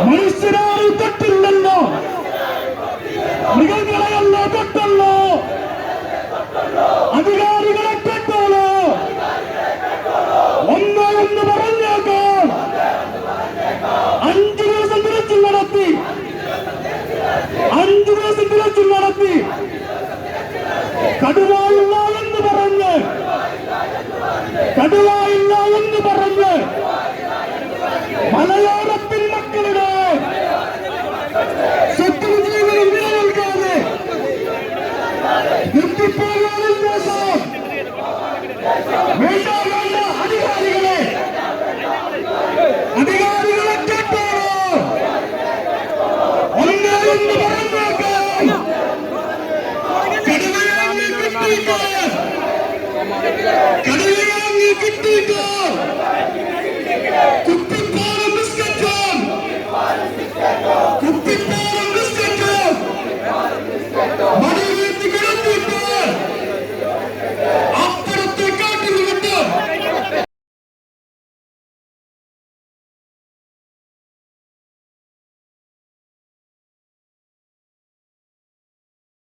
മനുഷ്യരായി തൊട്ടില്ലല്ലോ, മൃഗങ്ങളെയല്ല തൊട്ടല്ലോ, അധികാരികളെ കേട്ടോളൂ. ഒന്ന് പറഞ്ഞേക്കാം. 5 ദിവസം തിരച്ചിൽ നടത്തി, 5 ദിവസം തിരച്ചിൽ നടത്തി. കടുവയില്ല എന്ന് പറഞ്ഞ്, കടുവയില്ല എന്ന് പറഞ്ഞ് മലയോരത്തിൽ മക്കളുടെ സ്വത്തുജീവനം നിലനിൽക്കാതെ നിർത്തിപ്പോകാൻ ഉദ്ദേശം വേണ്ട.